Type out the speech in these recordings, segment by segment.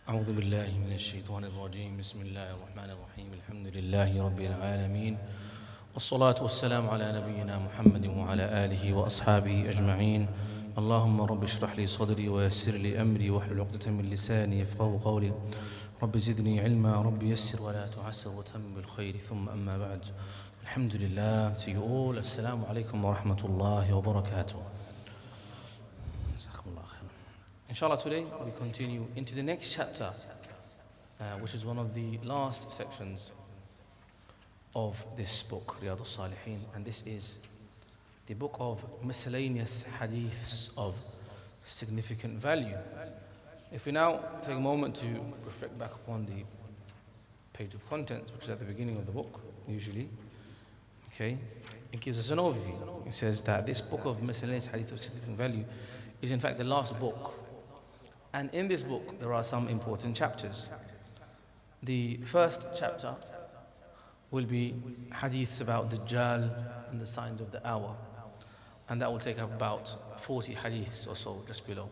أعوذ بالله من الشيطان الرجيم بسم الله الرحمن الرحيم الحمد لله رب العالمين والصلاة والسلام على نبينا محمد وعلى آله وأصحابه أجمعين اللهم رب اشرح لي صدري ويسر لي أمري واحلل عقدة من لساني يفقهوا قولي رب زدني علما رب يسر ولا تعسر وتم بالخير ثم أما بعد الحمد لله to you all السلام عليكم ورحمة الله وبركاته. Inshallah, today we continue into the next chapter, which is one of the last sections of this book, Riyadus Saliheen, and this is the book of miscellaneous hadiths of significant value. If we now take a moment to reflect back upon the page of contents, which is at the beginning of the book, usually, okay, it gives us an overview. It says that this book of miscellaneous hadith of significant value is in fact the last book. And in this book, there are some important chapters. The first chapter will be hadiths about Dajjal and the signs of the hour. And that will take up about 40 hadiths or so, just below.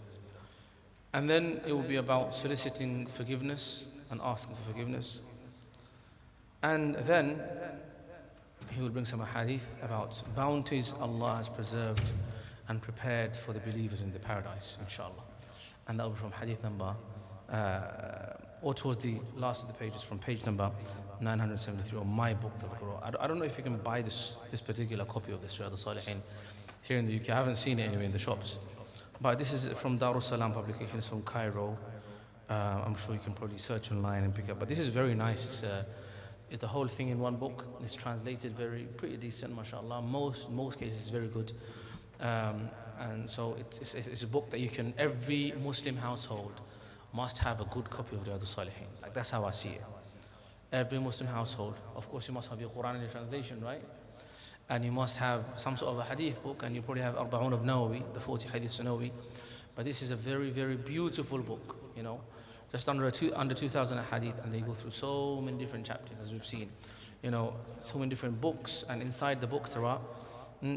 And then it will be about soliciting forgiveness and asking for forgiveness. And then he will bring some hadith about bounties Allah has preserved and prepared for the believers in the paradise, inshallah. And that will be from hadith number, or towards the last of the pages, from page number 973 of my book. I don't know if you can buy this particular copy of this Riyadus Saliheen here in the UK. I haven't seen it anywhere in the shops. But this is from Darul publication, it's from Cairo. I'm sure you can probably search online and pick up. But this is very nice. It's the whole thing in one book. It's translated pretty decent, mashallah. Most cases very good. And so it's a book that every Muslim household must have a good copy of Riyadus Saliheen. Like, that's how I see it. Every Muslim household, of course, you must have your Quran in your translation, right? And you must have some sort of a hadith book, and you probably have Arba'un of Nawawi, the 40 hadiths of Nawawi. But this is a very, very beautiful book, just under 2,000 hadith, and they go through so many different chapters, as we've seen. So many different books, and inside the books there are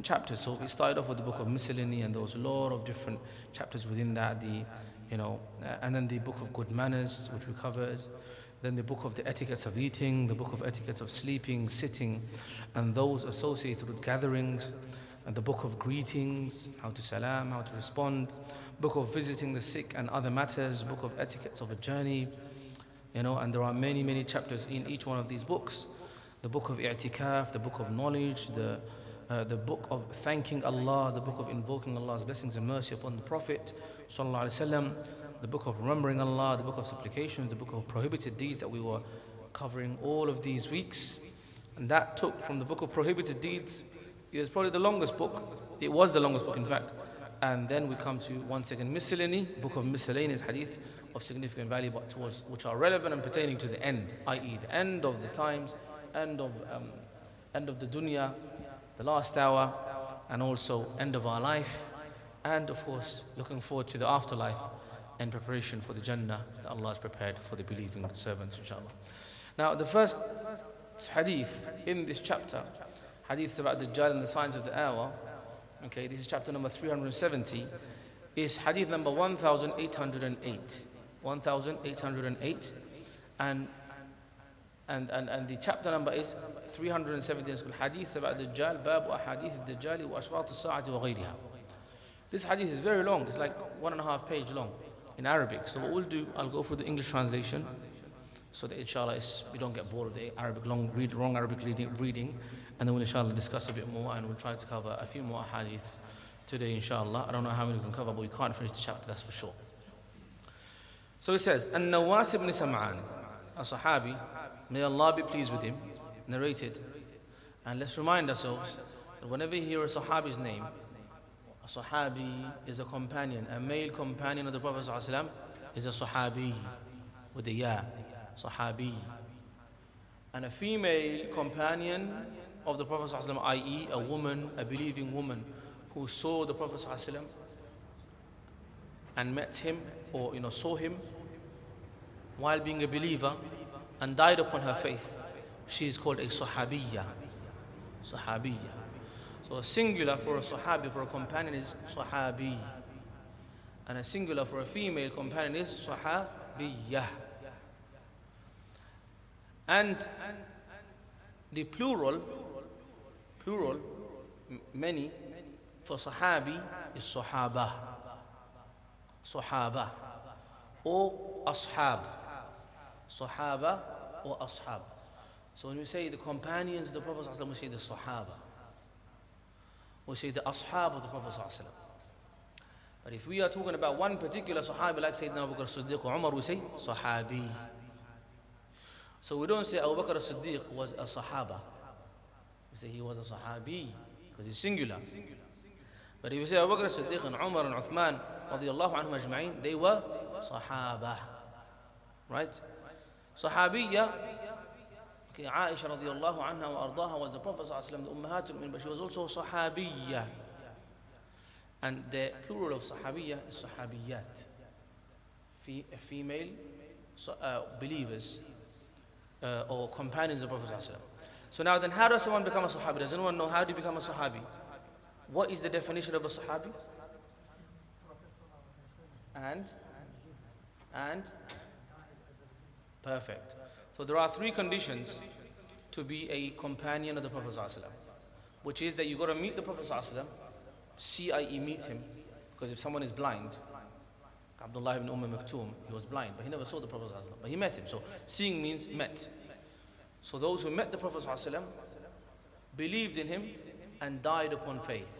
chapters. So we started off with the book of miscellany, and there was a lot of different chapters within that. And then the book of good manners, which we covered. Then the book of the etiquettes of eating, the book of etiquettes of sleeping, sitting, and those associated with gatherings. And the book of greetings, how to salam, how to respond. Book of visiting the sick and other matters. Book of etiquettes of a journey. And there are many, many chapters in each one of these books. The book of i'tikaf, the book of knowledge, the book of thanking Allah, the book of invoking Allah's blessings and mercy upon the Prophet sallallahu alaihi wasallam, the book of remembering Allah, the book of supplications, the book of prohibited deeds that we were covering all of these weeks. And that took from the book of prohibited deeds, it was probably the longest book. It was the longest book, in fact. And then we come to, once again, miscellany, book of miscellaneous hadith of significant value, but which are relevant and pertaining to the end, i.e. the end of the times, end of the dunya, the last hour, and also end of our life, and of course looking forward to the afterlife and preparation for the Jannah that Allah has prepared for the believing servants, inshallah. Now, the first hadith in this chapter, hadiths about Dajjal and the signs of the hour, okay, this is chapter number 370, is hadith number 1808. 1808, and the chapter number is 317. Hadith about Dajjal, Babu Ahadith Dajjal wa Ashrat al-Sa'ati wa ghayriha. This hadith is very long. It's like 1.5 page long in Arabic. So what we'll do, I'll go through the English translation so that inshallah we don't get bored of the Arabic wrong Arabic reading, and then we'll inshallah discuss a bit more, and we'll try to cover a few more hadiths today, inshallah. I don't know how many we can cover, but we can't finish the chapter, that's for sure. So it says, An-Nawas ibn Sam'an, a Sahabi, may Allah be pleased with him, narrated. And let's remind ourselves that whenever you hear a Sahabi's name, a Sahabi is a companion. A male companion of the Prophet ﷺ is a Sahabi with a ya, Sahabi. And a female companion of the Prophet ﷺ, i.e. a woman, a believing woman who saw the Prophet ﷺ and met him, or saw him while being a believer and died upon her faith, she is called a Sahabiyya. Sahabiyya. So a singular for a Sahabi, for a companion, is Sahabi. And a singular for a female companion is Sahabiyyah. And the plural, many, for Sahabi is Sahaba. Sahaba. Or Ashab. Sahaba or Ashab. So when we say the companions of the Prophet ﷺ, we say the Sahaba. We say the Ashab of the Prophet ﷺ. But if we are talking about one particular Sahabi like Sayyidina Abu Bakr as-Siddiq or Umar, we say Sahabi. So we don't say Abu Bakr as-Siddiq was a Sahaba. We say he was a Sahabi because he's singular. But if you say Abu Bakr as-Siddiq and Umar and Uthman radiyallahu anhum ajma'in, they were Sahaba. Right? Sahabiyya, okay, Aisha radiyallahu anha wa ardaha was the Prophet sallallahu alaihi wasallam, the Ummahatul Mu'minin, but she was also Sahabiyya. And the plural of Sahabiyya is Sahabiyat. Female believers or companions of the Prophet sallallahu alaihi wasallam. So now then, how does someone become a Sahabi? Does anyone know how do you become a Sahabi? What is the definition of a Sahabi? And perfect. So there are three conditions to be a companion of the Prophet ﷺ, which is that you got to meet the Prophet ﷺ, see, i.e. meet him, because if someone is blind, Abdullah ibn Maktoum, he was blind, but he never saw the Prophet ﷺ, but he met him. So seeing means met. So those who met the Prophet ﷺ, believed in him, and died upon faith.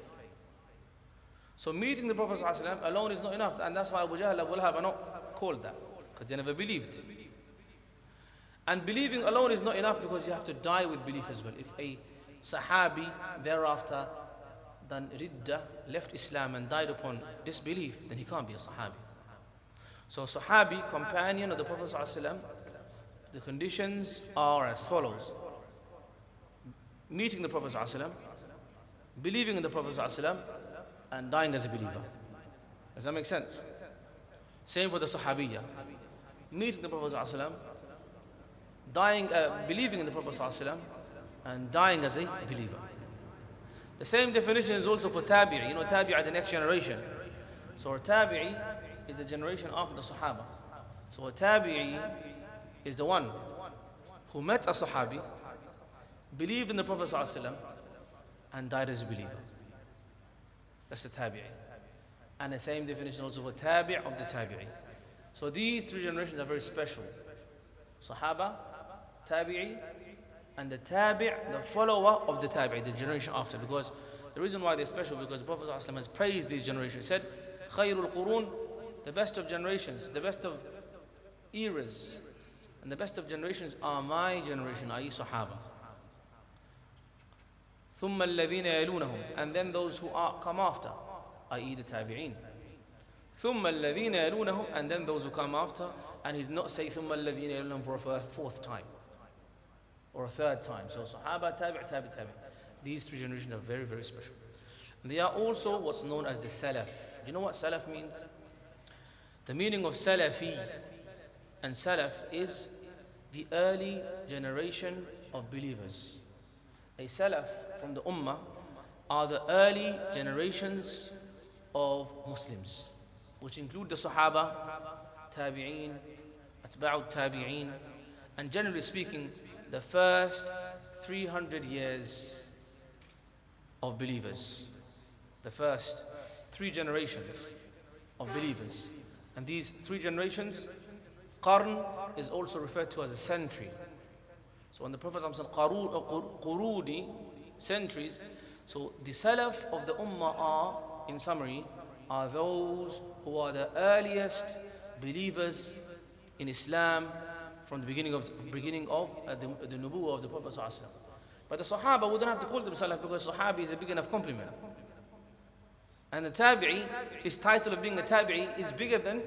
So meeting the Prophet ﷺ alone is not enough, and that's why Abu Jahl, Abu Lahab are not called that, because they never believed. And believing alone is not enough, because you have to die with belief as well. If a Sahabi thereafter done Ridda, left Islam and died upon disbelief, then he can't be a Sahabi. So Sahabi, companion of the Prophet ﷺ, the conditions are as follows: meeting the Prophet ﷺ, believing in the Prophet ﷺ, and dying as a believer. Does that make sense? Same for the Sahabiyya. Meeting the Prophet ﷺ, believing in the Prophet ﷺ, and dying as a believer. The same definition is also for Tabi'i. You know, Tabi'i are the next generation. So a Tabi'i is the generation after the Sahaba. So a Tabi'i is the one who met a Sahabi, believed in the Prophet ﷺ, and died as a believer. That's the Tabi'i. And the same definition also for Tabi' of the Tabi'i. So these three generations are very special. Sahaba, Tabi'i, and the Tabi', the follower of the Tabi'i, the generation after. Because the reason why they're special, because the Prophet ﷺ has praised these generations. He said, Khayrul Qurun, the best of generations, the best of eras, and the best of generations are my generation, i.e. Sahaba. ثُمَّ الَّذِينَ يَلُونَهُمْ, and then those who come after, i.e. the Tabi'een. ثُمَّ الَّذِينَ يَلُونَهُمْ, and then those who come after, and he did not say ثُمَّ الَّذِينَ يَلُونَهُمْ for a fourth time or a third time. So Sahaba, Tabi', Tabi', Tabi'. These three generations are very, very special. And they are also what's known as the Salaf. Do you know what Salaf means? The meaning of Salafi and Salaf is the early generation of believers. A Salaf from the Ummah are the early generations of Muslims, which include the Sahaba, Tabi'een, Atba'u Tabi'een, and generally speaking, the first 300 years of believers. The first 3 generations of believers. And these 3 generations, Qarn is also referred to as a century. So when the Prophet said Qurudi, centuries, so the Salaf of the Ummah are, in summary, are those who are the earliest believers in Islam from the beginning of the Nubuwwah of the Prophet ﷺ. But the Sahaba wouldn't have to call them Salaf, because Sahabi is a big enough compliment. And the Tabi'i, his title of being a Tabi'i is bigger than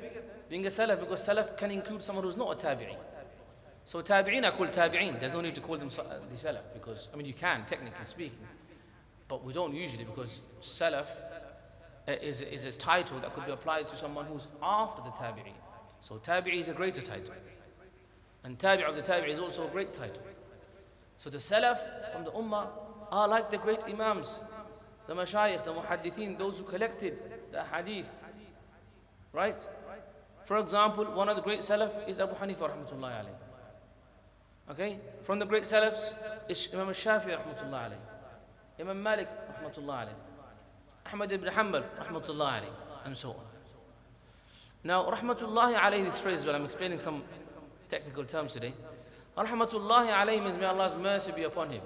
being a Salaf, because Salaf can include someone who's not a Tabi'i. So Tabi'een are called Tabi'een. There's no need to call them the Salaf, because, I mean, you can, technically speaking, but we don't usually, because Salaf is a title that could be applied to someone who's after the Tabi'i. So Tabi'i is a greater title. And Tabi' of the Tabi'i is also a great title. So the Salaf from the Ummah are like the great Imams, the Mashayikh, the Muhaddithin, those who collected the Hadith. Right? For example, one of the great Salaf is Abu Hanifa rahmatullahi alayhi. Okay? From the great Salafs, Imam al-Shafi'i rahmatullah alayhi, Imam Malik rahmatullah alayhi, Ahmad ibn Hanbal rahmatullah alayhi, and so on. Now, rahmatullahi alayhi, this phrase, well, I'm explaining some technical terms today. Rahmatullahi alayhi means may Allah's mercy be upon him.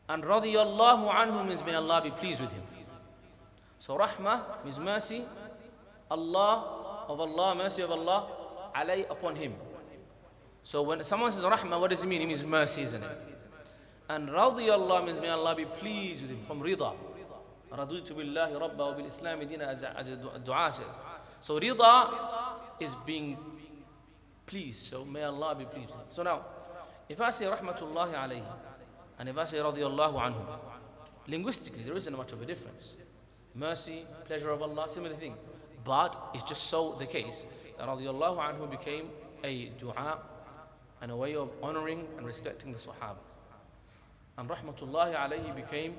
And radiyallahu anhu means may Allah be pleased with him. So rahmah means mercy, Allah, mercy of Allah, alayhi, upon him. So when someone says rahmah, what does it mean? It means mercy, isn't it? And radiyallahu means may Allah be pleased with him, from rida. Raditu billahi rabba wa bil Islam dina, as a dua says. So rida is being pleased. So may Allah be pleased with him. So now, if I say rahmatullahi alayhi, and if I say radiyallahu anhu, linguistically there isn't much of a difference. Mercy, pleasure of Allah, similar thing. But it's just so the case that radiyallahu anhu became a dua and a way of honoring and respecting the Sahaba. And rahmatullahi alayhi became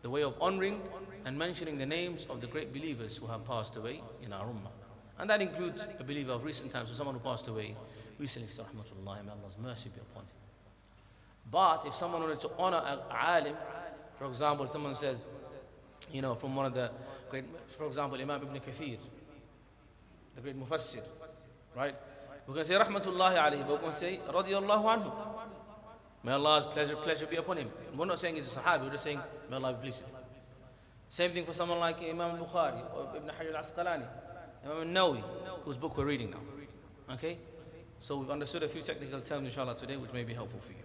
the way of honoring and mentioning the names of the great believers who have passed away in our ummah. And that includes a believer of recent times, so someone who passed away recently, so rahmatullahi, may Allah's mercy be upon him. But if someone wanted to honor an alim, for example, someone says, you know, from one of the great, for example, Imam Ibn Kathir, the great Mufassir, right? We're going to say rahmatullahi alayhi, but we're going to say radiyallahu anhu. May Allah's pleasure be upon him. We're not saying he's a Sahabi, we're just saying may Allah be pleased with him. Same thing for someone like Imam Bukhari or Ibn Hajar al-Asqalani, Imam al-Nawawi, whose book we're reading now. Okay? So we've understood a few technical terms inshallah today, which may be helpful for you.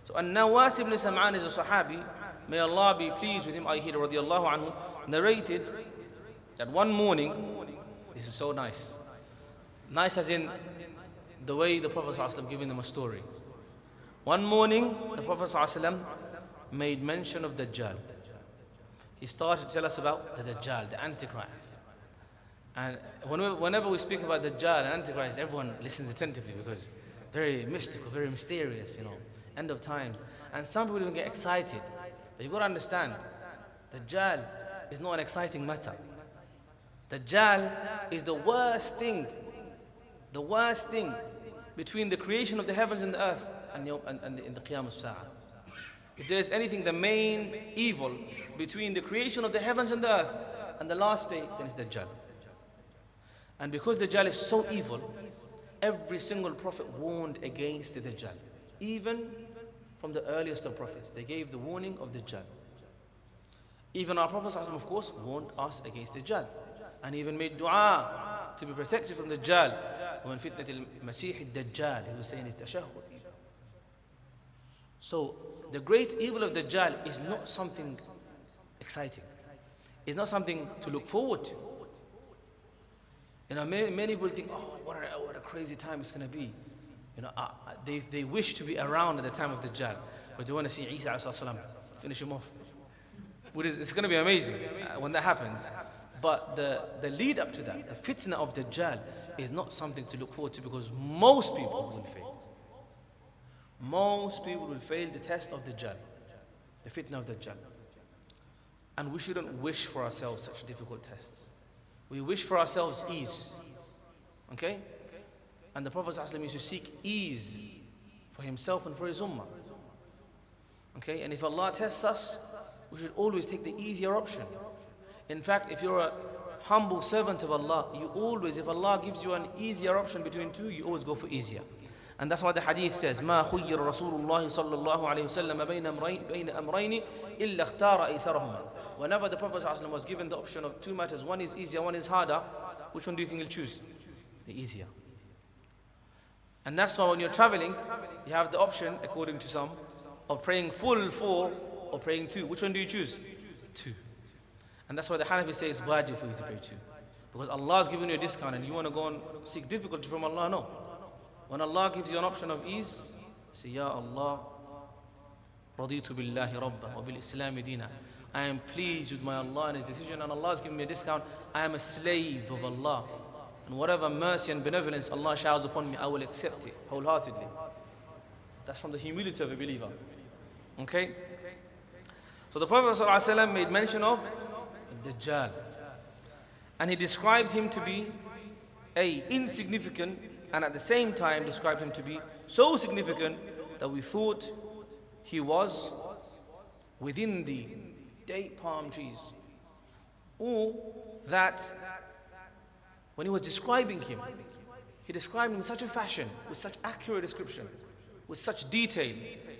So An-Nawas ibn Sam'an is a Sahabi, may Allah be pleased with him, he radiyallahu anhu, narrated that one morning, this is so nice. Nice as in the way the Prophet ﷺ giving them a story. One morning, the Prophet ﷺ made mention of Dajjal. He started to tell us about the Dajjal, the Antichrist. And whenever we speak about Dajjal and Antichrist, everyone listens attentively because very mystical, very mysterious, you know, end of times. And some people even get excited. But you've got to understand, Dajjal is not an exciting matter. Dajjal is the worst thing between the creation of the heavens and the earth and in the Qiyam al-Sa'ah. If there is anything, the main evil between the creation of the heavens and the earth and the last day, then it's Dajjal. And because Dajjal is so evil, every single prophet warned against the Dajjal. Even from the earliest of prophets, they gave the warning of Dajjal. Even our Prophet ﷺ, of course, warned us against Dajjal. And even made dua to be protected from Dajjal. When fitnat al-Masih al-Dajjal, he was saying it's tashahhud. So the great evil of Dajjal is not something exciting. It's not something to look forward to. You know, many people think, oh, what a crazy time it's going to be. You know, they wish to be around at the time of Dajjal, but they want to see Isa alayhi salam, finish him off. It's going to be amazing when that happens. But the lead up to that, the fitna of Dajjal, is not something to look forward to because most people will fail. Most people will fail the test of Dajjal, the fitna of Dajjal. And we shouldn't wish for ourselves such difficult tests. We wish for ourselves ease. Okay? And the Prophet ﷺ used to seek ease for himself and for his ummah. Okay? And if Allah tests us, we should always take the easier option. In fact, if you're a humble servant of Allah, you always, if Allah gives you an easier option between two, you always go for easier. And that's why the hadith says, ما خير رسول الله صلى الله عليه وسلم بين أمرين إلا اختار أيسرهما. Whenever the Prophet ﷺ was given the option of two matters, one is easier, one is harder, which one do you think he'll choose? The easier. And that's why when you're traveling, you have the option, according to some, of praying full 4 or praying 2. Which one do you choose? 2. And that's why the Hanafi say it's wajib for you to pray 2. Because Allah has given you a discount and you want to go and seek difficulty from Allah. No. When Allah gives you an option of ease, say, Ya Allah, raditu billahi rabba wa bil Islam dina. I am pleased with my Allah and His decision, and Allah has given me a discount. I am a slave of Allah. And whatever mercy and benevolence Allah showers upon me, I will accept it wholeheartedly. That's from the humility of a believer. Okay? So the Prophet ﷺ made mention of Dajjal. And he described him to be a insignificant and at the same time described him to be so significant that we thought he was within the date palm trees, or that when he was describing him, he described him in such a fashion, with such accurate description, with such detail,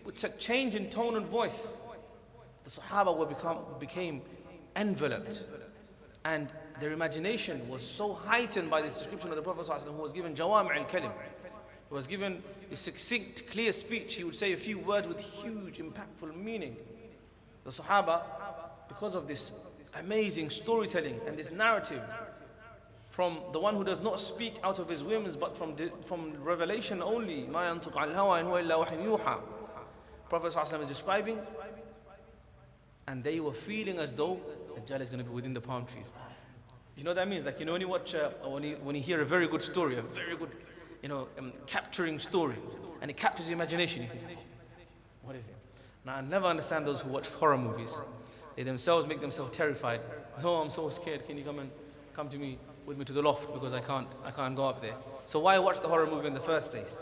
with such change in tone and voice. The Sahaba became enveloped, and their imagination was so heightened by this description of the Prophet ﷺ, who was given Jawami' al-Kalim. He was given a succinct, clear speech. He would say a few words with huge, impactful meaning. The Sahaba, because of this amazing storytelling and this narrative from the one who does not speak out of his whims but from revelation only, مَا يَنْطِقُ عَنِ الْهَوَىٰ إِنْ هُوَ إِلَّا وَحْيٌ يُوحَىٰ. Prophet ﷺ is describing, and they were feeling as though Dajjal is going to be within the palm trees. You know what that means? Like, you know, when you watch, when you hear a very good story, a very good, capturing story, and it captures your imagination, you think, what is it? Now, I never understand those who watch horror movies. They themselves make themselves terrified. Oh, I'm so scared. Can you come to me, with me to the loft, because I can't go up there. So why watch the horror movie in the first place?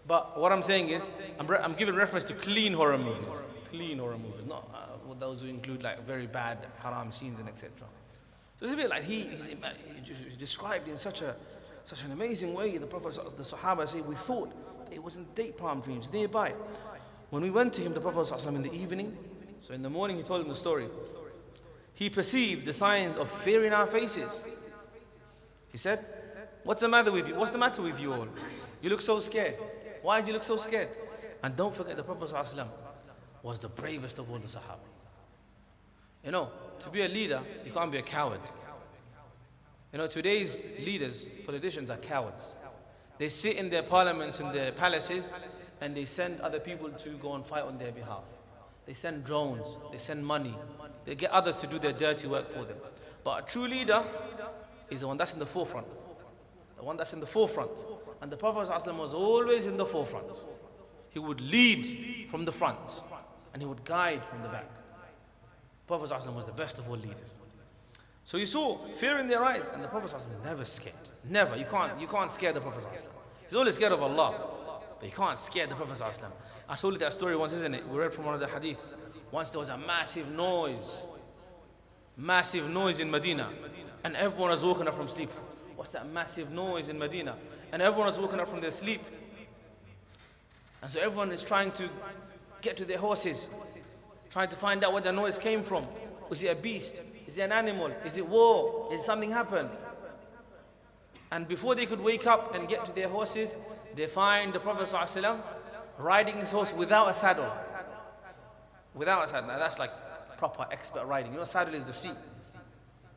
But what I'm saying is, I'm giving reference to clean horror movies. Clean horror movies, not those who include like very bad haram scenes and etc. So it's a bit like he's described in such an amazing way. The Prophet, the Sahaba say, we thought it was in date palm trees nearby. When we went to him, the Prophet ﷺ, in the evening, so in the morning he told him the story, he perceived the signs of fear in our faces. He said, what's the matter with you? What's the matter with you all? You look so scared. Why do you look so scared? And don't forget, the Prophet ﷺ was the bravest of all the Sahaba. You know, to be a leader, you can't be a coward. You know, today's leaders, politicians, are cowards. They sit in their parliaments and their palaces, and they send other people to go and fight on their behalf. They send drones, they send money, they get others to do their dirty work for them. But a true leader is the one that's in the forefront. The one that's in the forefront. And the Prophet ﷺ was always in the forefront. He would lead from the front, and he would guide from the back. Prophet ﷺ was the best of all leaders. So you saw fear in their eyes, and the Prophet ﷺ never scared. Never. You can't scare the Prophet ﷺ. He's always scared of Allah, but you can't scare the Prophet ﷺ. I told you that story once, isn't it? We read from one of the hadiths. Once there was a massive noise in Medina, and everyone was woken up from sleep. What's that massive noise in Medina? And everyone was woken up from their sleep. And so everyone is trying to get to their horses, trying to find out where the noise came from. Was it a beast? Is it an animal? Is it war? Is something happened? And before they could wake up and get to their horses, they find the Prophet ﷺ riding his horse without a saddle. Without a saddle. Now that's like proper expert riding. You know, saddle is the seat.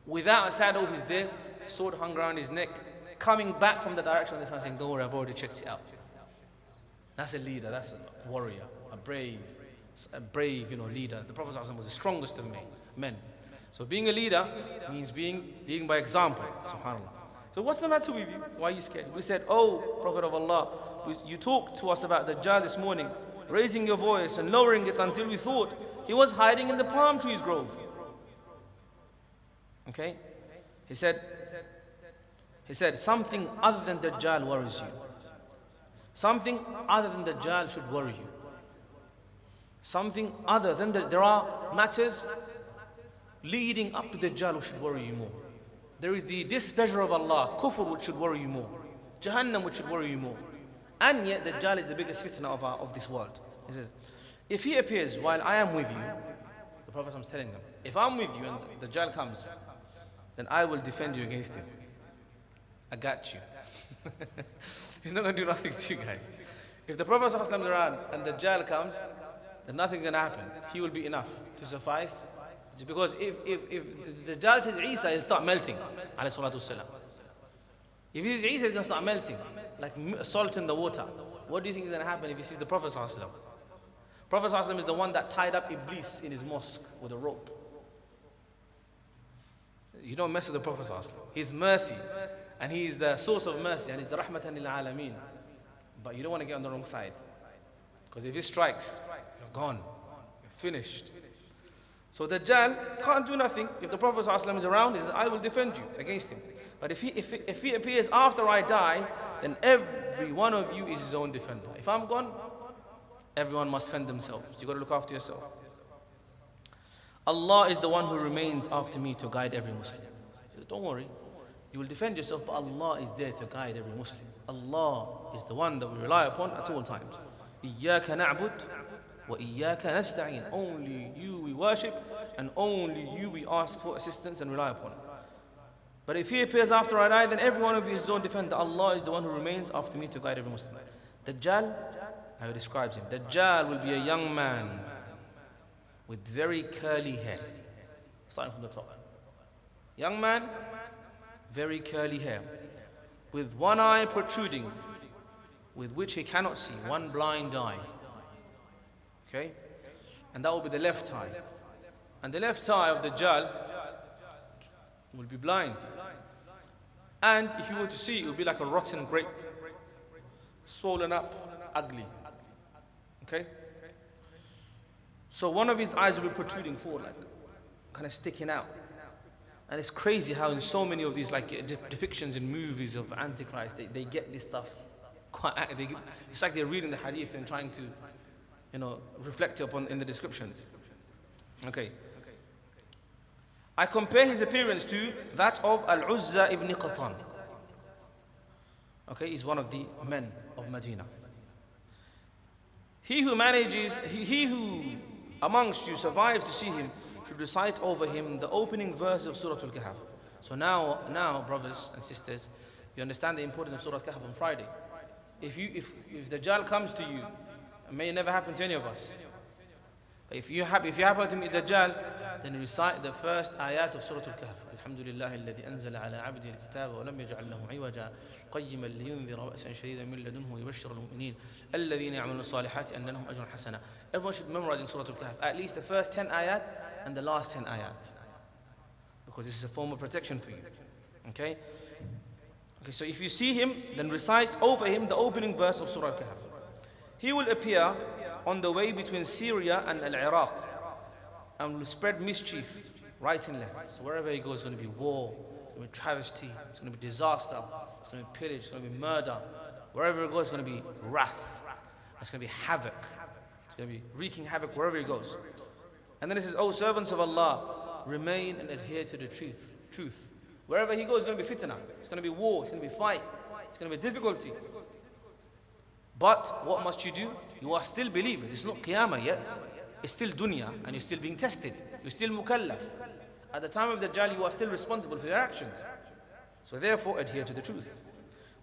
Without a saddle, he's there, sword hung around his neck, coming back from the direction of this one, saying, don't worry, I've already checked it out. That's a leader, that's a warrior, a brave leader. The Prophet ﷺ was the strongest of men. So being a leader means being by example, subhanAllah. So what's the matter with you? Why are you scared? We said, oh, Prophet of Allah, you talked to us about Dajjal this morning, raising your voice and lowering it until we thought he was hiding in the palm trees grove. Okay? He said, something other than Dajjal worries you. Something other than Dajjal should worry you. Something other than that. There are matters leading up to Dajjal which should worry you more. There is the displeasure of Allah, kufr, which should worry you more. Jahannam, which should worry you more. And yet Dajjal is the biggest fitna of this world. He says, if he appears while I am with you, the Prophet is telling them, if I'm with you and Dajjal comes, then I will defend you against him. I got you. He's not going to do nothing to you guys. If the Prophet is around and Dajjal comes, then nothing's going to happen. He will be enough to suffice. Just because if the Dajjal says Isa, he'll start melting. If he says Isa, he's going to start melting. Like salt in the water. What do you think is going to happen if he sees the Prophet? Prophet is the one that tied up Iblis in his mosque with a rope. You don't mess with the Prophet. He's mercy. And he is the source of mercy. And he's the rahmatan lil alameen. But you don't want to get on the wrong side. Because if he strikes, you're gone. You're finished. So Dajjal can't do nothing. If the Prophet ﷺ is around, he says, I will defend you against him. But if he appears after I die, then every one of you is his own defender. If I'm gone, everyone must fend themselves. You've got to look after yourself. Allah is the one who remains after me to guide every Muslim. He says, don't worry, you will defend yourself, but Allah is there to guide every Muslim. Allah is the one that we rely upon at all times. إِيَّاكَ نَعْبُدُ وَإِيَّاكَ نَسْتَعِينُ. Only you we worship, and only you we ask for assistance and rely upon. But if he appears after I die, then every one of you is his own defender. Allah is the one who remains after me to guide every Muslim. Dajjal, how he describes him. Dajjal will be a young man with very curly hair. Starting from the top. Young man, very curly hair, with one eye protruding, with which he cannot see, one blind eye. Okay? And that will be the left eye. And the left eye of Dajjal will be blind. And if you were to see, it would be like a rotten grape, swollen up, ugly. Okay? So one of his eyes will be protruding forward, like kind of sticking out. And it's crazy how in so many of these like depictions in movies of Antichrist, they get this stuff quite. It's like they're reading the Hadith and trying to, reflect upon in the descriptions. Okay. I compare his appearance to that of Al-Uzza ibn Qatan. Okay, he's one of the men of Medina. He who amongst you survives to see him should recite over him the opening verse of Surah Al-Kahf. So now, brothers and sisters, you understand the importance of Surah Al-Kahf on Friday. If Dajjal comes to you, it may never happen to any of us. But if you happen to meet Dajjal, then recite the first ayat of Surah Al-Kahf. Alhamdulillah alladhi anzala ala abdihi al-kitaba wa lam yaj'al lahu 'iwaja qayyiman liyunzira ba'san shadidan min ladunhu wa yubashshira al-mu'minin alladhina ya'maluna as-salihati anna lahum ajran hasana. Everyone should memorize in Surah Al-Kahf at least the first 10 ayat and the last 10 ayat, because this is a form of protection for you. Okay, so if you see him, then recite over him the opening verse of Surah Al-Kahf. He will appear on the way between Syria and Iraq and will spread mischief right and left. So wherever he goes, it's going to be war, it's going to be travesty, it's going to be disaster, it's going to be pillage, it's going to be murder. Wherever he goes, it's going to be wrath, it's going to be havoc, it's going to be wreaking havoc wherever he goes. And then it says, O servants of Allah, remain and adhere to the truth. Wherever he goes, it's going to be fitna, it's going to be war, it's going to be fight, it's going to be difficulty. But what must you do? You are still believers. It's not Qiyamah yet. It's still dunya, and you're still being tested. You're still mukallaf. At the time of Dajjal, you are still responsible for your actions. So therefore, adhere to the truth.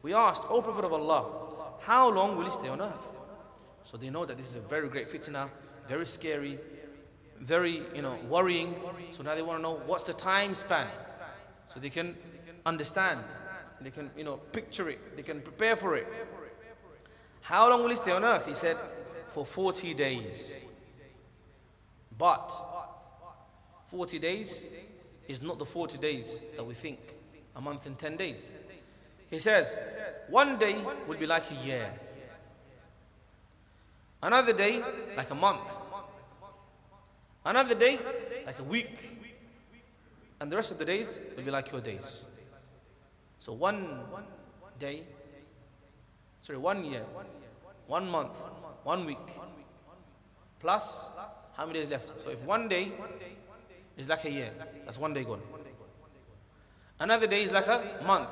We asked, O Prophet of Allah, how long will he stay on earth? So they know that this is a very great fitna, very scary, very worrying. So now they want to know what's the time span, so they can understand, they can picture it, they can prepare for it. How long will he stay on earth? He said, for 40 days. But 40 days is not the 40 days that we think, a month and 10 days. He says, one day will be like a year. Another day, like a month. Another day, like a week. And the rest of the days will be like your days. So 1 year, 1 month, 1 week, plus how many days left? So if 1 day is like a year, that's 1 day gone. Another day is like a month,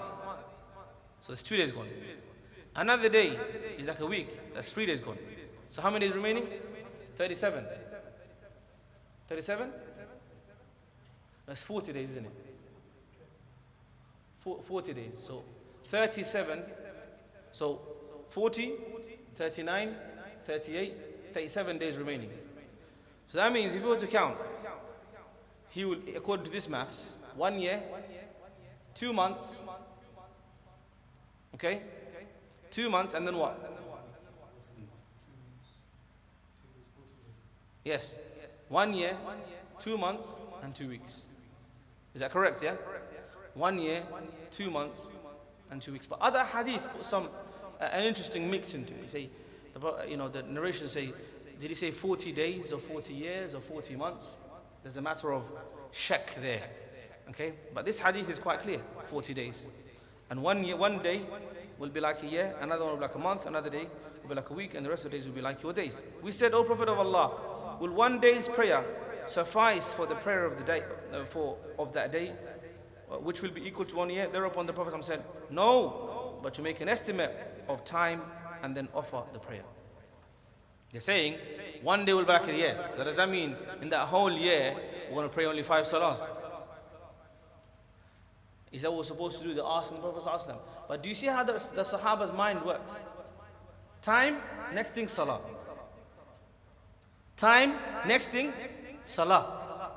so that's 2 days gone. Another day is like a week, that's 3 days gone. So how many days remaining? 37. 37? That's 40 days, isn't it? 40 days. So 37. So 40, 39, 38, 37 days remaining. So that means if you were to count, he will, according to this maths, 1 year, 2 months, okay? 2 months, and then what? Yes, 1 year, 2 months, and 2 weeks. Is that correct, yeah? 1 year, 2 months, and 2 weeks. But other hadith put an interesting mix into it. They say, the narration say, did he say 40 days or 40 years or 40 months? There's a matter of shak there. Okay? But this hadith is quite clear, 40 days. And one day will be like a year, another one will be like a month, another day will be like a week, and the rest of the days will be like your days. We said, O Prophet of Allah, will one day's prayer suffice for the prayer of the day, of that day, which will be equal to 1 year? Thereupon the Prophet said, no, but to make an estimate of time and then offer the prayer. They're saying, one day will be like a year. So does that mean in that whole year, we're going to pray only 5 salahs? Is that what we're supposed to do? They're asking the Prophet ﷺ. But do you see how the Sahaba's mind works? Time, next thing, salah. Time, next thing, salah.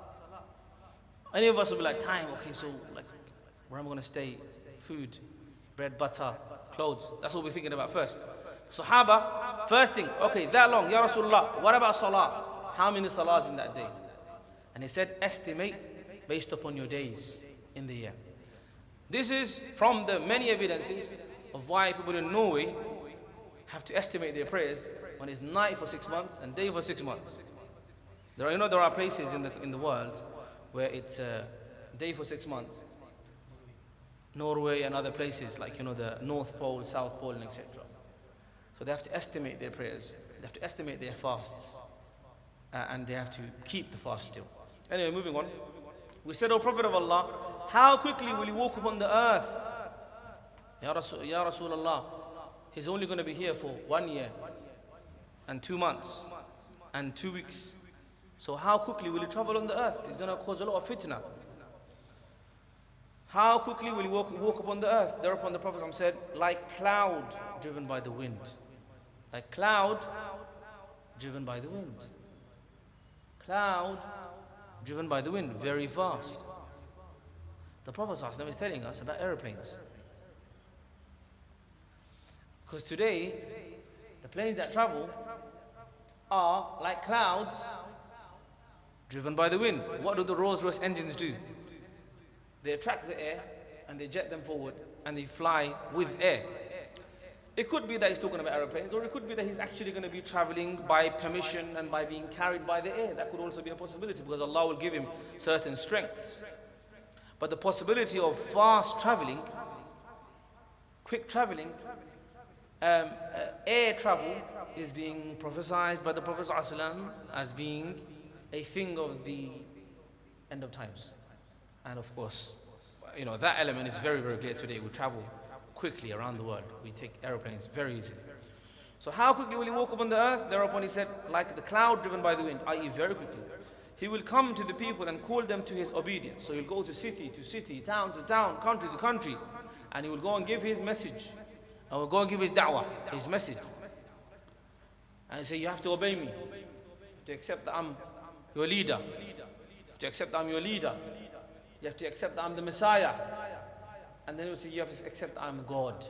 Any of us will be like, time, okay, so like, where am I going to stay? Food, bread, butter, clothes. That's what we're thinking about first. Sahaba, first thing, okay, that long, Ya Rasulullah, what about salah? How many salahs in that day? And he said, estimate based upon your days in the year. This is from the many evidences of why people in Norway have to estimate their prayers when it's night for 6 months and day for 6 months. There are places in the world where it's day for 6 months. Norway and other places like the North Pole, South Pole, and etc. So they have to estimate their prayers. They have to estimate their fasts, and they have to keep the fast still. Anyway, moving on. We said, O Prophet of Allah, how quickly will you walk upon the earth? Ya Rasulullah, he's only going to be here for 1 year and 2 months and 2 weeks. So how quickly will you travel on the earth? It's going to cause a lot of fitna. How quickly will you walk upon the earth? Thereupon the Prophet said, like cloud driven by the wind. Like cloud driven by the wind. Cloud driven by the wind, very fast. The Prophet ﷺ is telling us about aeroplanes. Because today, the planes that travel are like clouds driven by the wind. What do the Rolls-Royce engines do? They attract the air and they jet them forward and they fly with air. It could be that he's talking about aeroplanes, or it could be that he's actually going to be traveling by permission and by being carried by the air. That could also be a possibility, because Allah will give him certain strengths. But the possibility of fast traveling, quick traveling, air travel is being prophesied by the Prophet ﷺ as being a thing of the end of times. And of course, that element is very, very clear today. We travel quickly around the world. We take aeroplanes very easily. So how quickly will he walk upon the earth? Thereupon he said, like the cloud driven by the wind, i.e. very quickly. He will come to the people and call them to his obedience. So he'll go to city, town to town, country to country, and he will go and give his message. And will go and give his da'wah, his message. And he say, you have to obey me. You have to accept that I'm your leader. You have to accept that I'm your leader. You have to accept that I'm the Messiah. And then he will say, you have to accept that I'm God.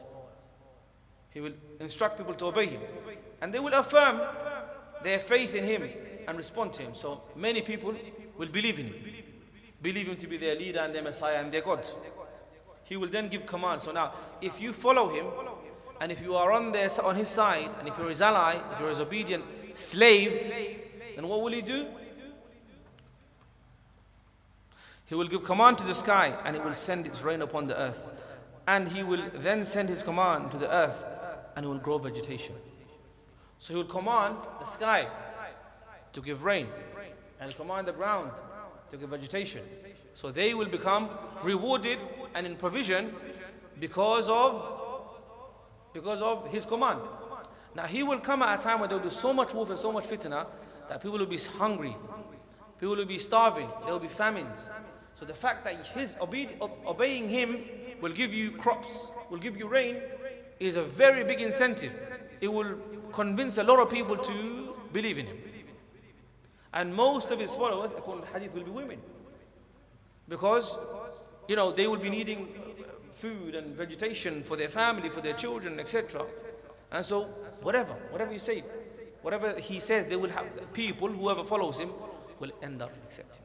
He will instruct people to obey him. And they will affirm their faith in him and respond to him. So many people will believe in him. Believe him to be their leader and their Messiah and their God. He will then give commands. So now, if you follow him, and if you are on his side, and if you're his ally, if you're his obedient slave, then what will he do? He will give command to the sky, and it will send its rain upon the earth. And he will then send his command to the earth, and it will grow vegetation. So he will command the sky to give rain, and command the ground to give vegetation. So they will become rewarded and in provision because of his command. Now he will come at a time where there will be so much warfare, so much fitna, that people will be hungry, people will be starving, there will be famines. So the fact that his obeying him will give you crops, will give you rain, is a very big incentive. It will convince a lot of people to believe in him. And most of his followers, according to Hadith, will be women. Because, they will be needing food and vegetation for their family, for their children, etc. And so, whatever you say, whatever he says, they will have people, whoever follows him, will end up accepting.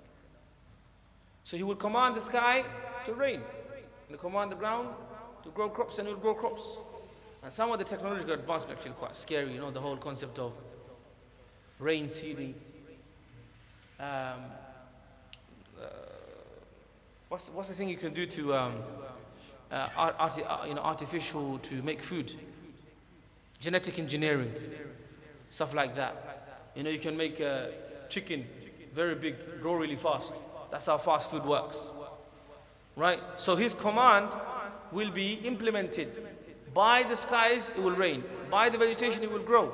So he will command the sky to rain, and command the ground to grow crops, and he will grow crops. And some of the technological advancement actually quite scary, the whole concept of rain seeding, what's the thing you can do to artificial to make food? Genetic engineering, stuff like that. You know, you can make chicken very big, grow really fast. That's how fast food works, right? So his command will be implemented. By the skies, it will rain. By the vegetation, it will grow.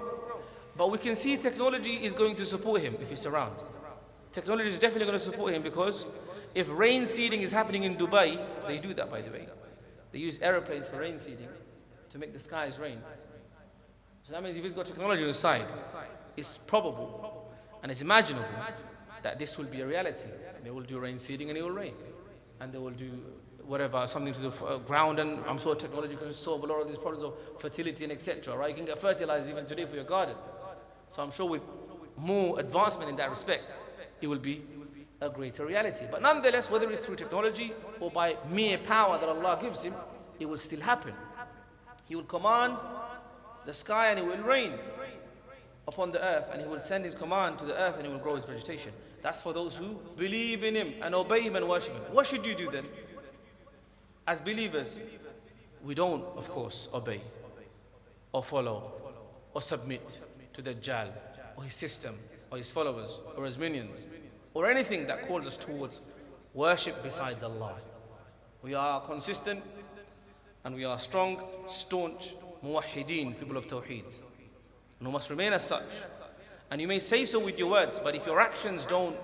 But we can see technology is going to support him if he's around. Technology is definitely going to support him, because if rain seeding is happening in Dubai, they do that, by the way. They use aeroplanes for rain seeding to make the skies rain. So that means if he's got technology on his side, it's probable and it's imaginable that this will be a reality. They will do rain seeding and it will rain. And they will do whatever, something to the ground, and I'm sure technology can solve a lot of these problems of fertility and etc. Right? You can get fertilized even today for your garden. So I'm sure with more advancement in that respect, it will be a greater reality. But nonetheless, whether it's through technology or by mere power that Allah gives him, it will still happen. He will command the sky and it will rain upon the earth, and he will send his command to the earth and it will grow his vegetation. That's for those who believe in him and obey him and worship him. What should you do then? As believers, we don't, of course, obey or follow or submit to Dajjal or his system or his followers or his minions or anything that calls us towards worship besides Allah. We are consistent and we are strong, staunch, muwahhideen, people of Tawheed. And we must remain as such. And you may say so with your words, but if your actions don't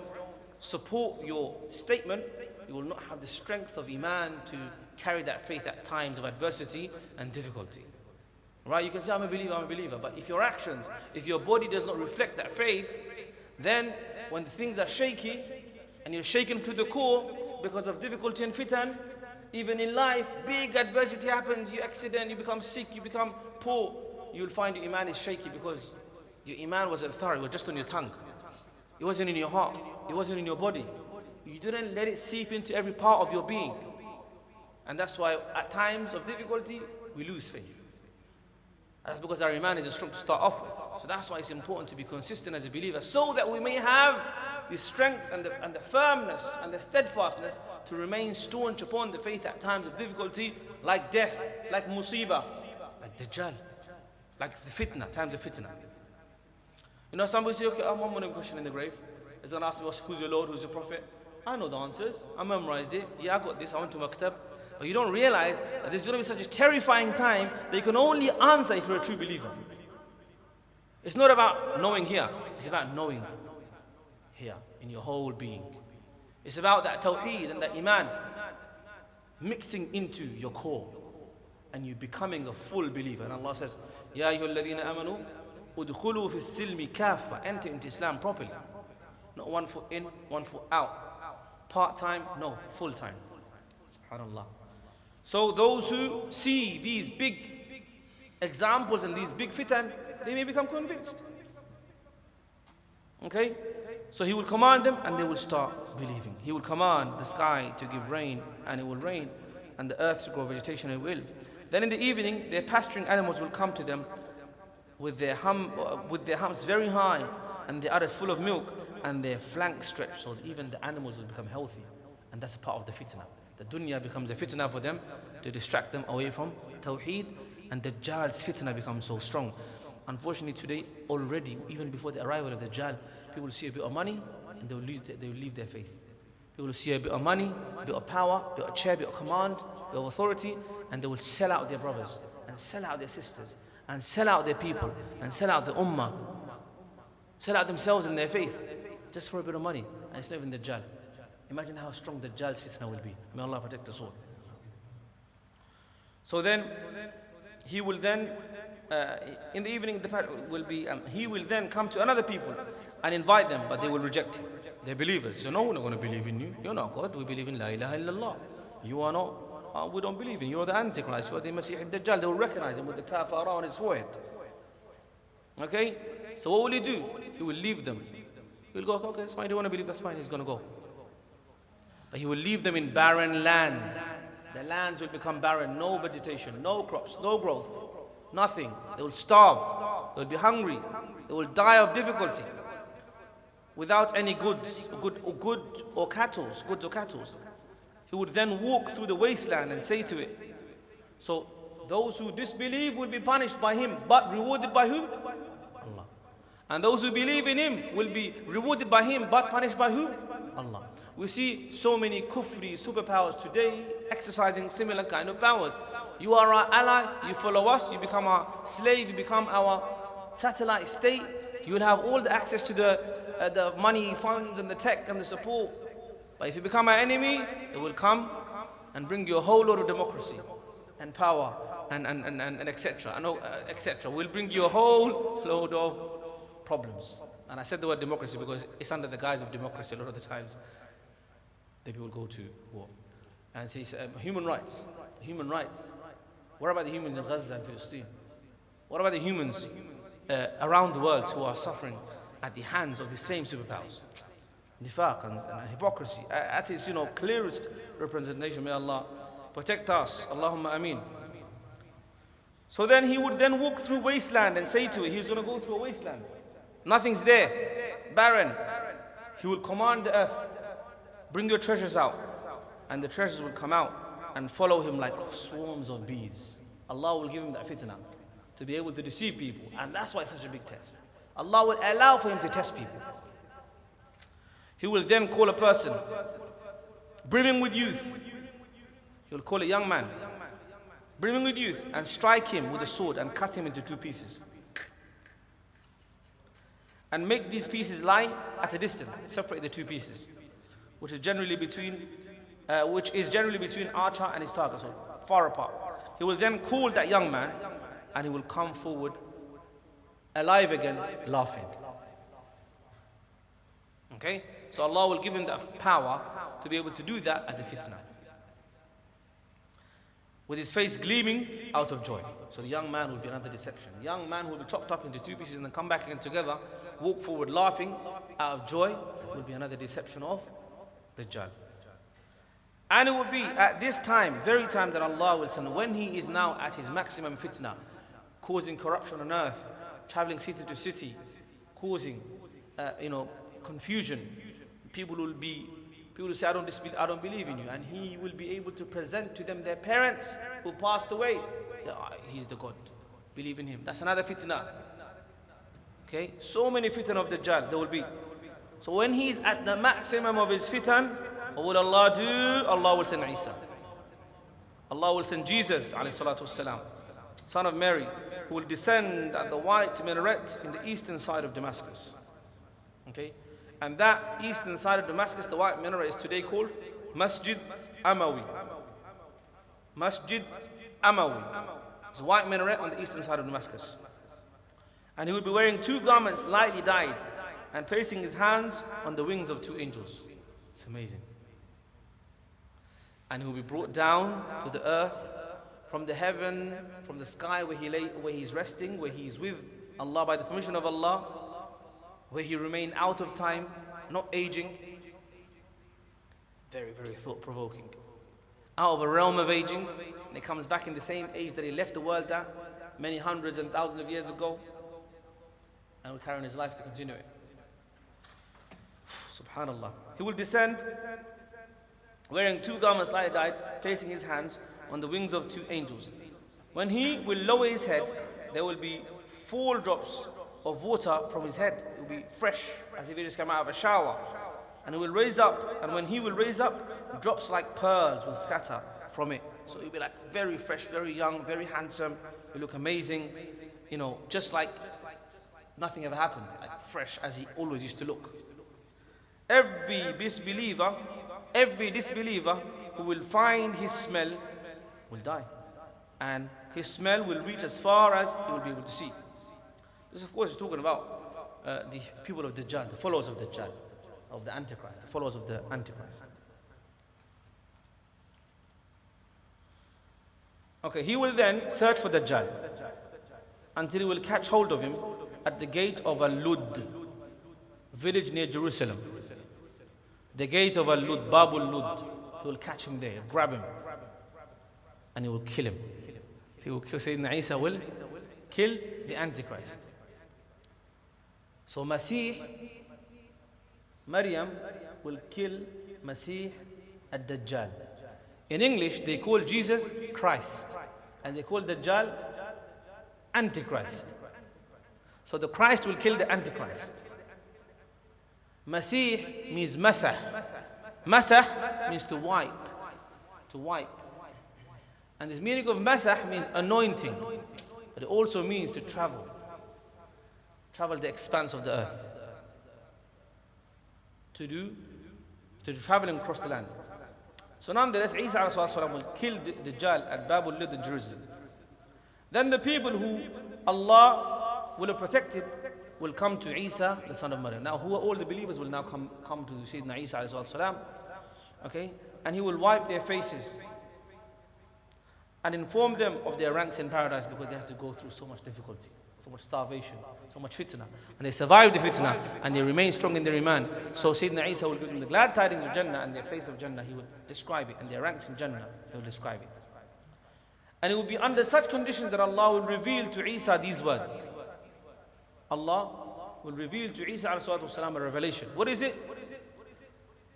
support your statement, you will not have the strength of Iman to carry that faith at times of adversity and difficulty. Right? You can say, I'm a believer, but if your actions, if your body does not reflect that faith, then when things are shaky and you're shaken to the core because of difficulty and fitan, even in life, big adversity happens, you accident, you become sick, you become poor, you'll find your Iman is shaky because your Iman wasn't thorough, it was just on your tongue. It wasn't in your heart, it wasn't in your body. You didn't let it seep into every part of your being. And that's why at times of difficulty, we lose faith. That's because our Iman isn't strong to start off with. So that's why it's important to be consistent as a believer, so that we may have the strength and the firmness and the steadfastness to remain staunch upon the faith at times of difficulty, like death, like musibah, like Dajjal, like the fitna, times of fitna. You know, somebody say, okay, I'm one question in the grave. He's going to ask me, who's your Lord, who's your Prophet? I know the answers. I memorized it. Yeah, I got this. I went to Maktab. But you don't realize that there's going to be such a terrifying time that you can only answer if you're a true believer. It's not about knowing here. It's about knowing here in your whole being. It's about that tawheed and that iman mixing into your core and you becoming a full believer. And Allah says, Ya ayyuhalladhina amanu udkhulu fis silmi kaffa. Enter into Islam properly. Not one foot in, one foot out. Part-time, no, full-time. SubhanAllah. So those who see these big examples and these big fitan, they may become convinced. Okay? So he will command them and they will start believing. He will command the sky to give rain and it will rain, and the earth to grow vegetation and it will. Then in the evening, their pasturing animals will come to them with their humps very high and the udders full of milk and their flanks stretched, so that even the animals will become healthy. And that's a part of the fitna. The dunya becomes a fitna for them to distract them away from Tawheed, and the Dajjal's fitna becomes so strong. Unfortunately today, already, even before the arrival of the Dajjal, people will see a bit of money and they will leave their faith. People will see a bit of money, a bit of power, a bit of chair, a bit of command, a bit of authority, and they will sell out their brothers, and sell out their sisters, and sell out their people, and sell out the Ummah, sell out themselves and their faith, just for a bit of money. And it's not even the Dajjal. Imagine how strong the Dajjal's fitna will be. May Allah protect us all. So then, he will then, in the evening, he will then come to another people and invite them, but they will reject him. They're believers. So no, we're not going to believe in you. You're not God. We believe in La ilaha illallah. You are not. We don't believe in you. You're the Antichrist. You're the Masih al-Dajjal. They will recognize him with the kafara on his forehead. Okay? So what will he do? He will leave them. He'll go, okay, that's fine. You don't want to believe, that's fine. He's going to go. But he will leave them in barren lands. The lands will become barren. No vegetation, no crops, no growth, nothing. They will starve. They will be hungry. They will die of difficulty. Without any goods or cattle. He would then walk through the wasteland and say to it. So those who disbelieve will be punished by him, but rewarded by who? Allah. And those who believe in him will be rewarded by him, but punished by who? Allah. We see so many kufri superpowers today exercising similar kind of powers. You are our ally, you follow us, you become our slave, you become our satellite state. You will have all the access to the money, funds and the tech and the support. But if you become our enemy, it will come and bring you a whole lot of democracy and power and etc. etc. Will bring you a whole load of problems. And I said the word democracy because it's under the guise of democracy a lot of the times that people go to war. And say human rights. Human rights. What about the humans in Gaza and Palestine? What about the humans around the world who are suffering at the hands of the same superpowers? Nifaq and hypocrisy at its clearest representation. May Allah protect us. Allahumma ameen. So then he would then walk through wasteland and say to it, he's going to go through a wasteland. Nothing's there, barren. He will command the earth, bring your treasures out, and the treasures will come out and follow him like swarms of bees. Allah will give him that fitna to be able to deceive people, and that's why it's such a big test. Allah will allow for him to test people. He will then call a person brimming with youth. He will call a young man brimming with youth and strike him with a sword and cut him into 2 pieces. And make these pieces lie at a distance, separate the 2 pieces, which is generally between archer and his target, so far apart. He will then call that young man and he will come forward alive again, laughing. Okay? So Allah will give him that power to be able to do that as a fitna. With his face gleaming out of joy. So the young man will be another deception. The young man will be chopped up into 2 pieces and then come back again together, walk forward laughing out of joy, will be another deception of Dajjal. And it will be at this time, very time that Allah will send, when he is now at his maximum fitna, causing corruption on earth, traveling city to city, causing confusion. People will say, I don't believe in you. And he will be able to present to them their parents who passed away. Say, he's the God. Believe in him. That's another fitna. Okay? So many fitna of Dajjal there will be. So when he's at the maximum of his fitan, what will Allah do? Allah will send Isa. Allah will send Jesus, alayhi salatu wasalam, son of Mary, who will descend at the white minaret in the eastern side of Damascus. Okay? And that eastern side of Damascus, the white minaret, is today called Masjid Amawi. Masjid Amawi. It's a white minaret on the eastern side of Damascus. And he will be wearing 2 garments lightly dyed and placing his hands on the wings of 2 angels. It's amazing. And he will be brought down to the earth from the heaven, from the sky where he's resting, where he is with Allah by the permission of Allah, where he remained out of time, not aging. Very, very thought-provoking. Out of a realm of aging, and he comes back in the same age that he left the world at, many hundreds and thousands of years ago, and will carry on his life to continue it. Subhanallah. He will descend wearing 2 garments lightly dyed, placing his hands on the wings of 2 angels. When he will lower his head, there will be 4 drops of water from his head. It will be fresh, as if he just came out of a shower. And it will raise up, and when he will raise up, drops like pearls will scatter from it. So he'll be like very fresh, very young, very handsome. He'll look amazing, just like nothing ever happened, like fresh as he always used to look. Every disbeliever who will find his smell will die. And his smell will reach as far as he will be able to see. This, of course, is talking about the people of Dajjal, the followers of Dajjal, of the Antichrist, the followers of the Antichrist. Okay, he will then search for Dajjal until he will catch hold of him at the gate of Al-Lud, village near Jerusalem. The gate of Al-Lud, Babul Lud. He will catch him there, grab him, and he will kill him. He will kill, Sayyidina Isa will kill the Antichrist. So Masih, Maryam, will kill Masih ad-Dajjal. In English, they call Jesus Christ. And they call Dajjal Antichrist. So the Christ will kill the Antichrist. Masih means masah. Masah means to wipe. To wipe. And this meaning of masah means anointing. But it also means to travel. Travel the expanse of the earth. To travel and cross the land. So nonetheless, Isa ﷺ will kill Dajjal at Babul Lud in Jerusalem. Then the people who Allah will have protected will come to Isa, the son of Maryam. Now, who are all the believers will now come to Sayyidina Isa ﷺ, okay? And he will wipe their faces and inform them of their ranks in paradise, because they have to go through so much difficulty, so much starvation, so much fitna. And they survive the fitna and they remain strong in their iman. So Sayyidina Isa will give them the glad tidings of Jannah, and their place of Jannah, he will describe it, and their ranks in Jannah, he will describe it. And it will be under such conditions that Allah will reveal to Isa these words. Allah will reveal to Isa ﷺ a revelation. What is it?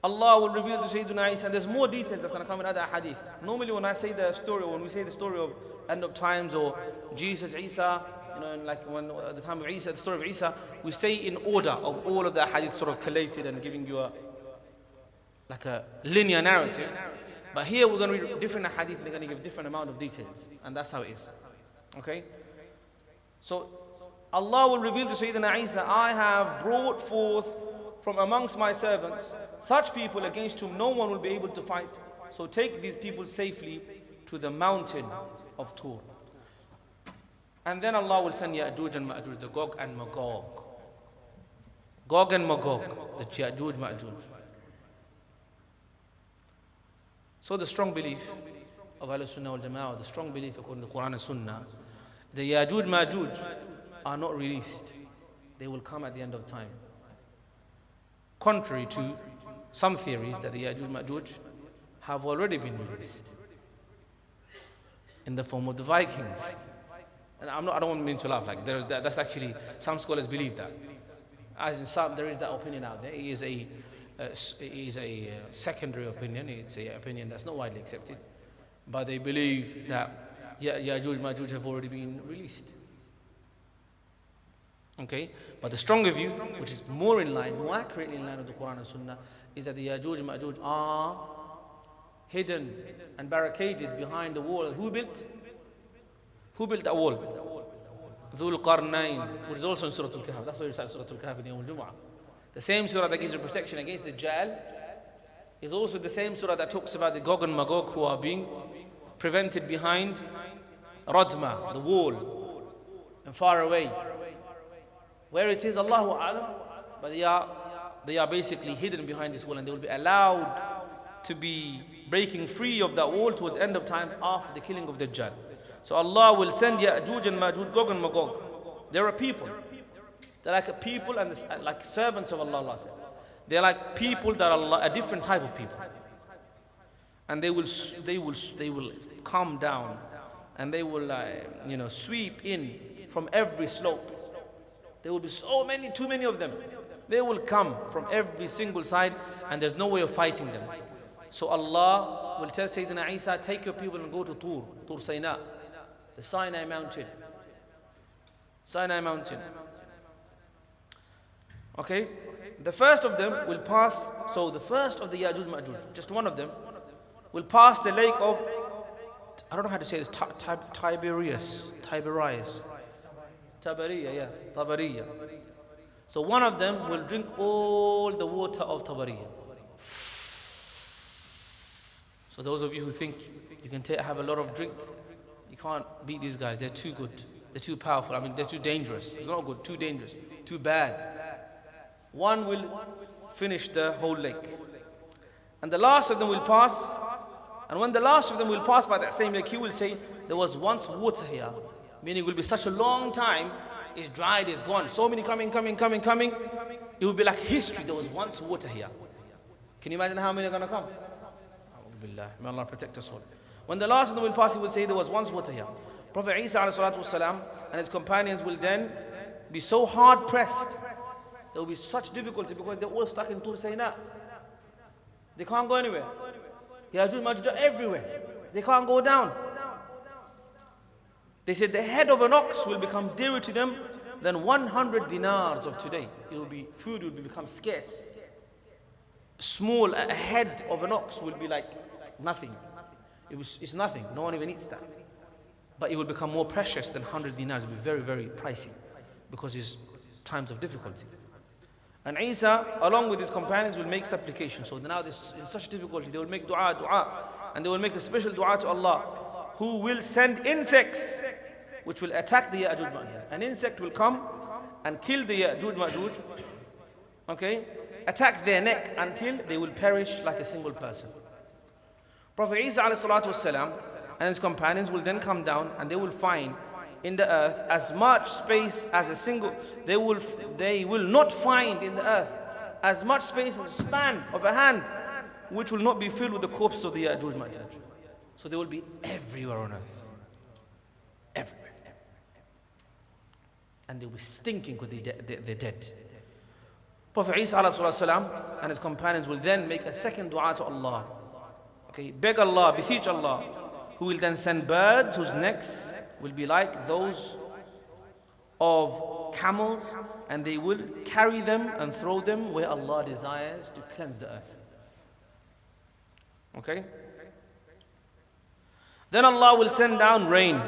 Allah will reveal to Sayyidina Isa, and there's more details that's going to come in other hadith. Normally when I say the story, or when we say the story of end of times, or Jesus, Isa, you know, and like when at the time of Isa, the story of Isa, we say in order of all of the hadith sort of collated and giving you a linear narrative. But here we're going to read different hadith, and they're going to give different amount of details, and that's how it is. Okay? So Allah will reveal to Sayyidina Isa, I have brought forth from amongst my servants such people against whom no one will be able to fight. So take these people safely to the mountain of Tur. And then Allah will send Ya'juj and Ma'juj, the Gog and Magog. Gog and Magog, the Ya'juj, Ma'juj. So the strong belief of Ahlul Sunnah wal Jama'ah, the strong belief according to the Quran and Sunnah, the Ya'juj, Ma'juj are not released. They will come at the end of time. Contrary to some theories that the Ya'juj, Ma'juj have already been released in the form of the Vikings. And I don't mean to laugh. Like that's actually, some scholars believe that. As in some, there is that opinion out there. It is a secondary opinion. It's an opinion that's not widely accepted. But they believe that Ya'juj, Ma'juj have already been released. Okay? But the stronger view, which is more in line, more accurately in line with the Quran and Sunnah, is that the Ya'juj and Ma'juj are hidden and barricaded behind the wall. Who built that wall? Dhul Qarnayn, which is also in Surah Al-Kahf. That's why we start Surah Al-Kahf in Yawm Al-Jum'ah. The same surah that gives you protection against the Dajjal is also the same surah that talks about the Gog and Magog who are being prevented behind Radma, the wall, and far away. Where it is, Allahu A'lam, but they are basically hidden behind this wall, and they will be allowed to be breaking free of that wall towards the end of times after the killing of Dajjal. So Allah will send Ya'juj and Ma'juj, Gog and Magog. There are people. They're like a people and like servants of Allah. Allah said. They're like people that are a different type of people. And they will come down, and they will sweep in from every slope. There will be too many of them. They will come from every single side, and there's no way of fighting them. So Allah will tell Sayyidina Isa, take your people and go to Tur Sinai, the Sinai mountain. Sinai mountain. Okay? The first of them will pass, so the first of the Ya'juj Ma'juj, just one of them, will pass the lake of, I don't know how to say this, Tiberias. Tabariya. So one of them will drink all the water of Tabariya. So those of you who think you can have a lot of drink, you can't beat these guys. They're too good. They're too powerful. I mean, they're too dangerous. It's not good, too dangerous, too bad. One will finish the whole lake. And the last of them will pass. And when the last of them will pass by that same lake, he will say, there was once water here. Meaning it will be such a long time, it's dried, it's gone. So many coming. It will be like history. There was once water here. Can you imagine how many are going to come? May Allah protect us all. When the last of them will pass, he will say, there was once water here. Prophet Isa والسلام, and his companions will then be so hard pressed. There will be such difficulty because they're all stuck in Tur Sinai. They can't go anywhere. Ya'juj Ma'juj are everywhere. They can't go down. They said the head of an ox will become dearer to them than 100 dinars of today. Food will become scarce. A head of an ox will be like nothing. It's nothing. No one even eats that. But it will become more precious than 100 dinars. It will be very, very pricey because it's times of difficulty. And Isa, along with his companions, will make supplication. So now this in such difficulty, they will make dua, and they will make a special dua to Allah, who will send insects which will attack the Ya'juj Ma'juj. An insect will come and kill the Ya'juj Ma'juj, okay, attack their neck until they will perish like a single person. Prophet Isa والسلام, and his companions will then come down and they will find in the earth as much space as a single, they will not find in the earth as much space as a span of a hand, which will not be filled with the corpses of the Ya'juj Ma'juj. So they will be everywhere on earth. Everywhere. And they will be stinking because they're dead. Prophet Isa والسلام, and his companions will then make a second dua to Allah. Okay, beg Allah, beseech Allah, who will then send birds whose necks will be like those of camels, and they will carry them and throw them where Allah desires to cleanse the earth. Okay? Then Allah will send down rain,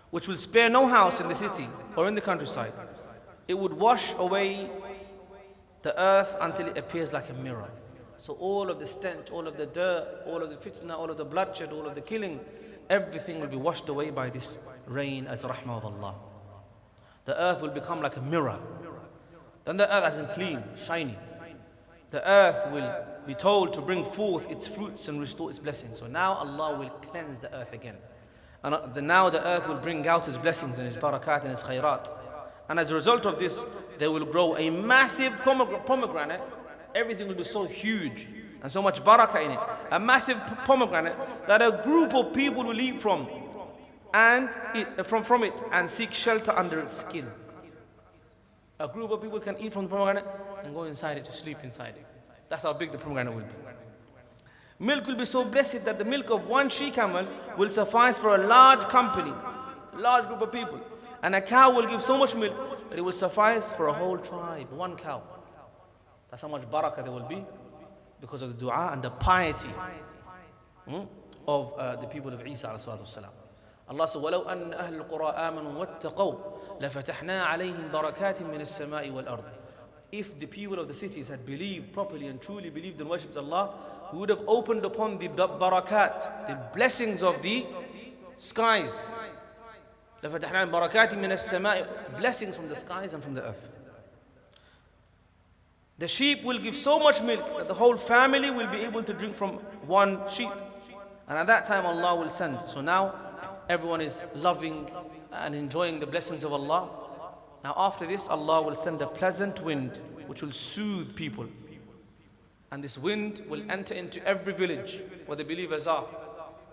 which will spare no house in the city or in the countryside. It would wash away the earth until it appears like a mirror. So all of the stench, all of the dirt, all of the fitna, all of the bloodshed, all of the killing, everything will be washed away by this rain as rahmah of Allah. The earth will become like a mirror. Then the earth isn't clean, shiny. The earth will be told to bring forth its fruits and restore its blessings. So now Allah will cleanse the earth again. And now the earth will bring out His blessings and His barakat and His khairat. And as a result of this, there will grow a massive pomegranate. Everything will be so huge and so much barakah in it. A massive pomegranate that a group of people will eat from it and seek shelter under its skin. A group of people can eat from the pomegranate and go inside it to sleep inside it. That's how big the pomegranate will be. Milk will be so blessed that the milk of one she-camel will suffice for a large company, a large group of people. And a cow will give so much milk that it will suffice for a whole tribe, one cow. That's how much barakah there will be because of the dua and the piety of the people of Isa alayhi salatu wasalam. Allah said, وَلَوْ أَنَّ أَهْلُ الْقُرَىٰ آمَنُوا وَاتَّقَوْا لَفَتَحْنَا عَلَيْهِمْ بَرَكَاتٍ مِّنَ السَّمَاءِ وَالْأَرْضِ. If the people of the cities had believed properly and truly believed and worshipped Allah, we would have opened upon the barakat, the blessings of the skies. لَفَتَحْنَا بَرَكَاتٍ مِّنَ السَّمَاءِ, blessings from the skies and from the earth. The sheep will give so much milk that the whole family will be able to drink from one sheep. And at that time Allah will send. So now everyone is loving and enjoying the blessings of Allah. Now after this, Allah will send a pleasant wind which will soothe people. And this wind will enter into every village where the believers are,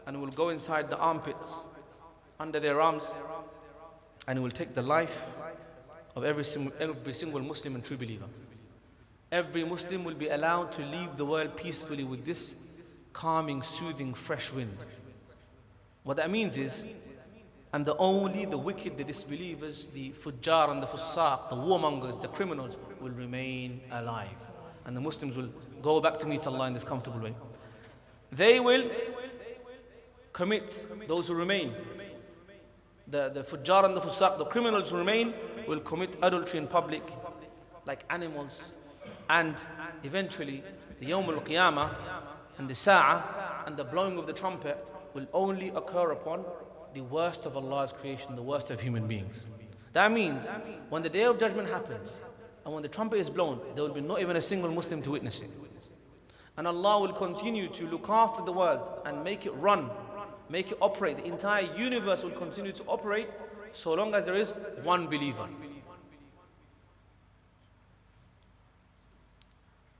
and will go inside the armpits, under their arms, and it will take the life of every single Muslim and true believer. Every Muslim will be allowed to leave the world peacefully with this calming, soothing, fresh wind. What that means is, and only the wicked, the disbelievers, the fujjar and the fusaq, the warmongers, the criminals will remain alive. And the Muslims will go back to meet Allah in this comfortable way. They will commit, those who remain. The fujjar and the fusaq, the criminals who remain, will commit adultery in public like animals. And eventually, the Yawm al-Qiyamah and the Sa'ah and the blowing of the trumpet will only occur upon the worst of Allah's creation, the worst of human beings. That means when the day of judgment happens and when the trumpet is blown, there will be not even a single Muslim to witness it. And Allah will continue to look after the world and make it run, make it operate. The entire universe will continue to operate so long as there is one believer.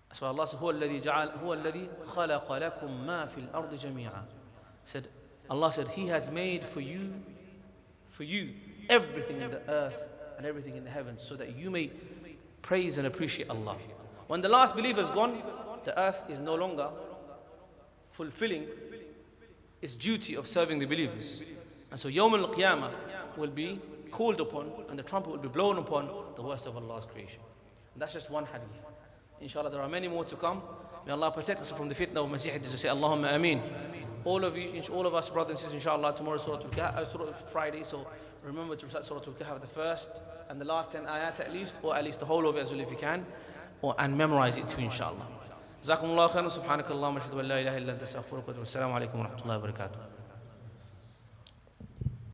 That's why Allah said, هُوَ الَّذِي خَلَقَ لَكُم مَا فِي الْأَرْضِ جَمِيعًا. Allah said, He has made for you everything in the earth and everything in the heavens, so that you may praise and appreciate Allah. When the last believer is gone, the earth is no longer fulfilling its duty of serving the believers. And so Yawm al-Qiyamah will be called upon and the trumpet will be blown upon the worst of Allah's creation. And that's just one hadith. Inshallah, there are many more to come. May Allah protect us from the fitna of Masih Dajjal. Say Allahumma ameen. All of you, all of us brothers and sisters, inshallah, tomorrow is Surah Friday, so remember to recite Surah Al-Kahf, the first and the last 10 ayat at least, or at least the whole of it as well if you can, and memorize it too, inshallah. Jazakumullah khairan, subhanakallahumma ashhadu an la ilaha illa anta astaghfiruka wa atubu ilaik. Assalamu alaikum wa rahmatullahi wa barakatuh.